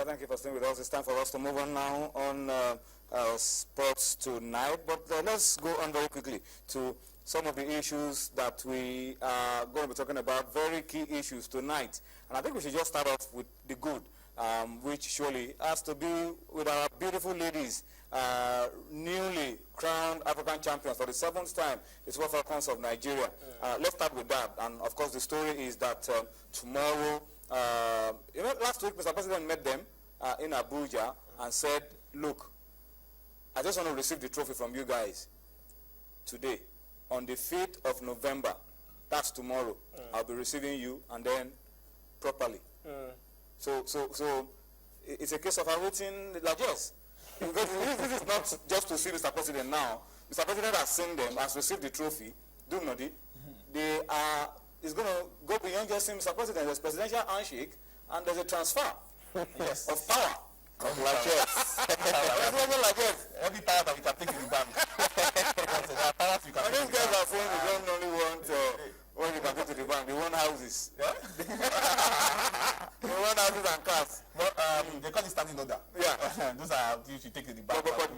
Thank you for staying with us. It's time for us to move on now on Sports Tonight. But let's go on very quickly to some of the issues that we are going to be talking about, very key issues tonight. And I think we should just start off with the good, which surely has to do with our beautiful ladies, newly crowned African champions for the 7th time, the Super Falcons of Nigeria. Let's start with that. And of course, the story is that tomorrow, last week, Mr. President met them in Abuja and said, look, I just want to receive the trophy from you guys today. On the 5th of November, that's tomorrow, I'll be receiving you, and then properly. So it's a case of awaiting Largesse. Because this is not just to see Mr. President now. Mr. President has seen them, has received the trophy. Do not it? They are. It's going to go beyond just seeing Mr. President. There's presidential handshake, and there's a transfer of power. Of Largesse. Every power that we can take in the bank. And these guys are saying they don't only want when you can go to the bank, they want houses. Yeah? They want houses and cars. But they call it standing order. Yeah. Those are things you take in the bank. But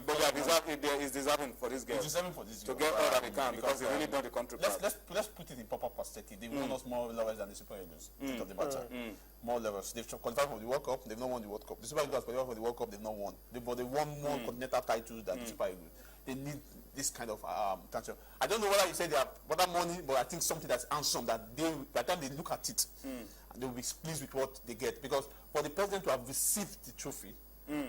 it's deserving for this girl. It's deserving for this to get all that they can because they really done the country. Let's put it in proper perspective. They've won us more levels than the Super Eagles. Of the matter. More levels. They've qualified for the World Cup. They've not won the World Cup. The Super Eagles qualified for the World Cup. They've not won. But they won more continental titles than the Super Eagles. They need this kind of attention. I don't know whether you say they have other money, but I think something that's handsome that they, by the time they look at it, they will be pleased with what they get. Because for the president to have received the trophy,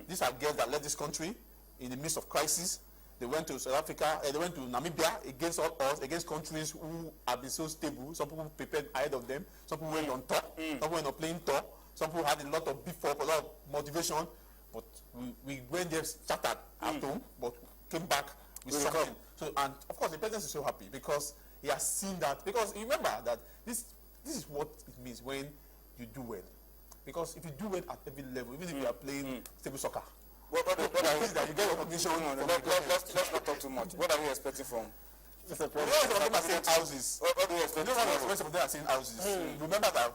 these are girls that led this country in the midst of crisis. They went to South Africa, they went to Namibia against all us, against countries who have been so stable. Some people prepared ahead of them. Some people went on top. Some people went on playing top. Some people had a lot of beef up, a lot of motivation. But we went there started at home, but came back with something. So, and of course, the president is so happy because he has seen that. Because remember that this is what it means when you do well. Because if you do well at every level, even if you are playing table soccer, What are that you get recognition. Let's not talk too much. What are you expecting from? Some of them are saying houses. What do you expect? Some of them are saying houses. Remember that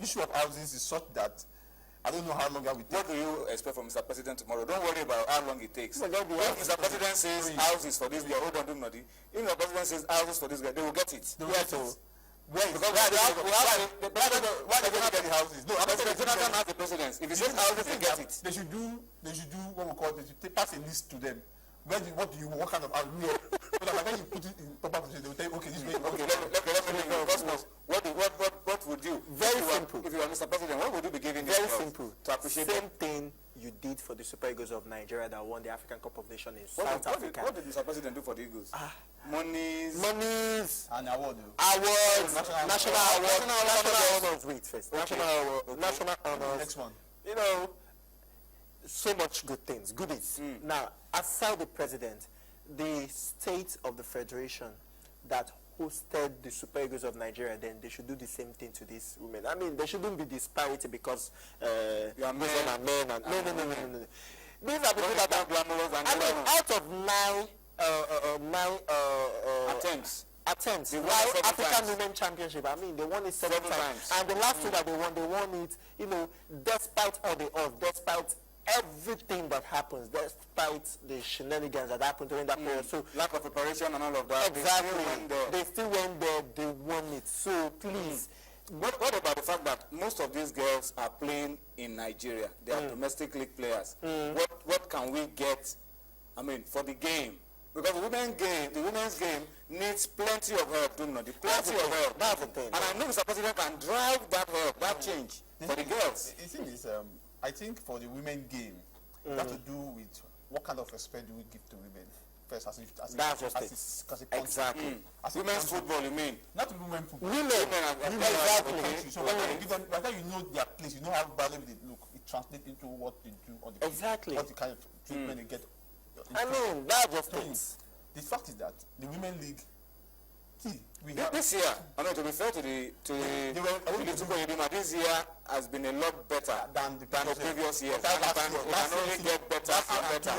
issue of houses is such that I don't know how long that will take. What do you expect from Mr. President tomorrow? Don't worry about how long it takes. If Mr. President says houses for this guy, hold on, do not. If Mr. President says houses for this guy, they will get it. They will get it. Why they don't get the houses? No, Jonathan has the presidents. If he says houses, they get it. They should do what we call, they should pass a list to them. What kind of house? So that when you put it in proper position, they will tell you, okay, this way. Okay, let me know. Cosmos, what would you? Very simple. If you are Mr. President, what would you be giving? Very simple. To appreciate same thing you did for the Super Eagles of Nigeria that won the African Cup of Nations in South Africa. What did Mr. President do for the Eagles? Monies. And award. Awards. National awards. National honors. Wait first. National honors. Next one. You know, so much good things. Goodies. Now, aside the president, the state of the federation that hosted the Super Eagles of Nigeria, then they should do the same thing to these women. I mean, there shouldn't be disparity because you are men and men. No. These are people that are glamorous. I mean, out of nine attempts, why African Women Championship? I mean, they won it seven times. And the last two that they won it, you know, despite all the odds, despite everything that happens, despite the shenanigans that happened during that period. So lack of preparation and all of that. Exactly. They still went there, they won it. So please. What about the fact that most of these girls are playing in Nigeria? They are domestic league players. What can we get, I mean, for the game? Because the women's game needs plenty of help, plenty of help. That's the thing. And I know Mr. President can drive that help, that change for the girls. The thing is, I think for the women game, it has to do with what kind of respect do we give to women first as a country. Exactly. Women's football, you mean? Not women football. Women. Exactly. So whether you know their place, you know how valuable they look, it translates into what they do on the exactly. What the kind of treatment they get. I mean, that's just things. The fact is that the women league, this year, I know to be fair to the this year has been a lot better than the previous years. It can only get better and better.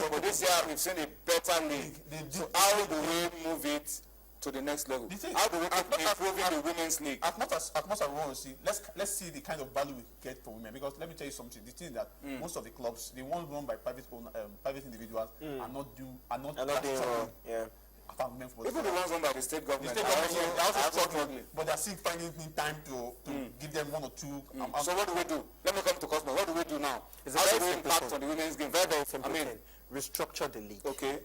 But this year we've seen a better league. So how do we move it to the next level? The thing- How do we as keep much as- improving the women's league? As much as we want to see, let's see the kind of value we get for women. Because let me tell you something. The thing is that most of the clubs, the ones run by private individuals, are not doing well. Yeah. about women football. Even the ones run by the state The government. state are government, they also also struggling, but they're still finding time to give them one or two. So what do we do? Let me come to Cosmo. What do we do now? It's a How very do we simple impact thing. on the women's game? Very, very simple I mean, thing. Restructure the league. okay.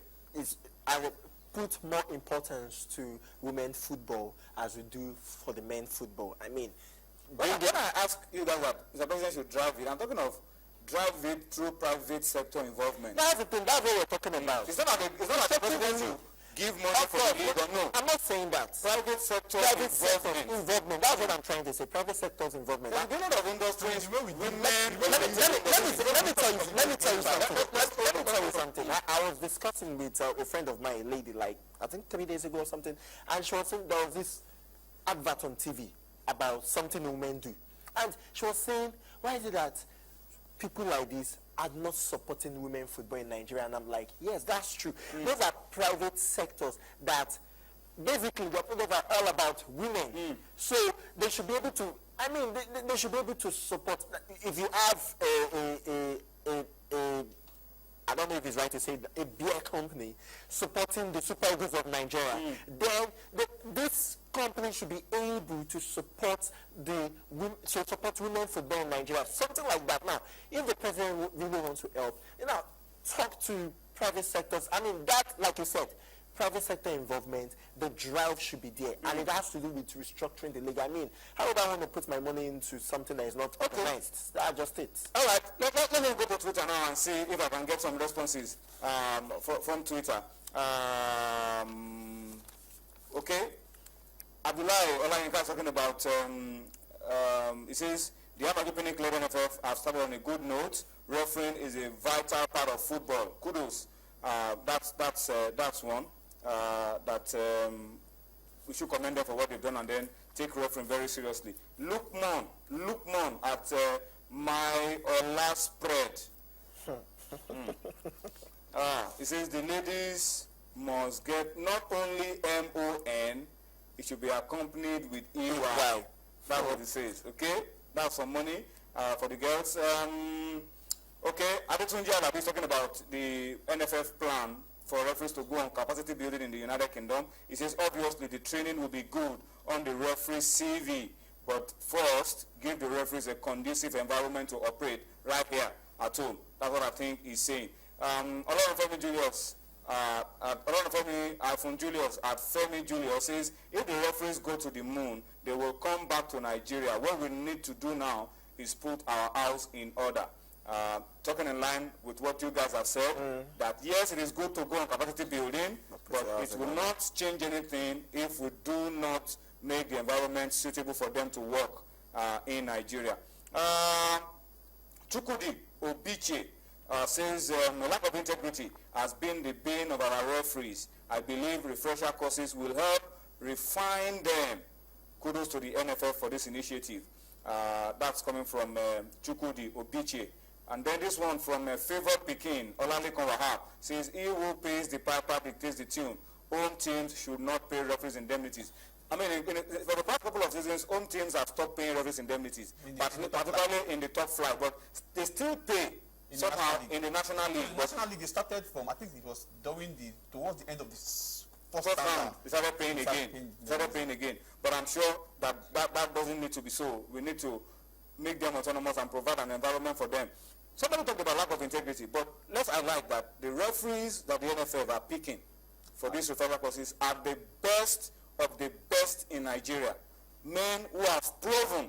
I will put more importance to women football as we do for the men football. I mean, When I ask you guys that the president should drive it, I'm talking of drive it through private sector involvement. that's the thing. That's what we're talking about. It's not like the president should give money for the league, or no. I'm not saying that. Private sector Private sector involvement. involvement. That's what I'm trying to say. Private sector's involvement. There's a lot of industries, women, Let me tell you something. I was discussing with a friend of mine, a lady, like I think 3 days ago or something, and she was saying there was this advert on TV about something women do, and she was saying, why is it that people like this are not supporting women football in Nigeria? And I'm like, yes, that's true. Those are private sectors that basically they're all about women. So they should be able to, I mean, they should be able to support. If you have I don't know if it's right to say a beer company supporting the Super Falcons of Nigeria, then this company should be able to support women football in Nigeria, something like that. Now, if the president really wants to help, talk to private sectors. I mean, that, like you said, private sector involvement, the drive should be there, and it has to do with restructuring the league. I mean, how would I want to put my money into something that is not organized? That's just it. All right, let me go to Twitter now and see if I can get some responses from Twitter. Okay. Abdullahi Olayinka is talking about, he says, the Aberdeen Club NFF have started on a good note. Refereeing is a vital part of football. Kudos. That's one that we should commend them for what they've done, and then take refereeing very seriously. Lookman at my last spread. He says the ladies must get not only MON, it should be accompanied with EY. Wow. That's what it says. Okay, that's some money for the girls. Okay, Adetunji Alabi is talking about the NFF plan for referees to go on capacity building in the United Kingdom. He says obviously the training will be good on the referee's CV, but first give the referees a conducive environment to operate right here at home. That's what I think he's saying. Olorunfemi Julius, Julius at Femi Julius says if the referees go to the moon, they will come back to Nigeria. What we need to do now is put our house in order. Talking in line with what you guys have said, that yes, it is good to go on capacity building, but it will not change anything if we do not make the environment suitable for them to work in Nigeria. Chukudi Obiche says the lack of integrity has been the bane of our referees. I believe refresher courses will help refine them. Kudos to the NFF for this initiative. That's coming from Chukudi Obiche. And then this one from Favored Pekin, Olalekan Wahab, says he who pays the piper dictates the tune. Home teams should not pay referees indemnities. I mean, for the past couple of seasons, home teams have stopped paying referees indemnities, particularly in the top flight, but they still pay somehow in the National League. The National League started from, I think it was towards the end of this first round. They started paying again. But I'm sure that doesn't need to be so. We need to make them autonomous and provide an environment for them. Somebody talked about lack of integrity, but let's highlight that the referees that the NFF are picking for these referral courses are the best of the best in Nigeria. Men who have proven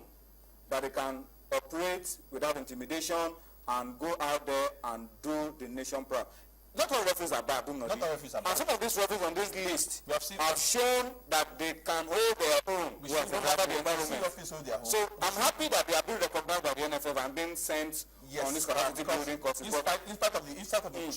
that they can operate without intimidation and go out there and do the nation proud. Not all referees are bad, not all referees are bad. And some of these referees on this list have shown that they can hold their own no matter the environment. So I'm happy that they are being recognized by the NFF and being sent on this capacity building courses. In spite of the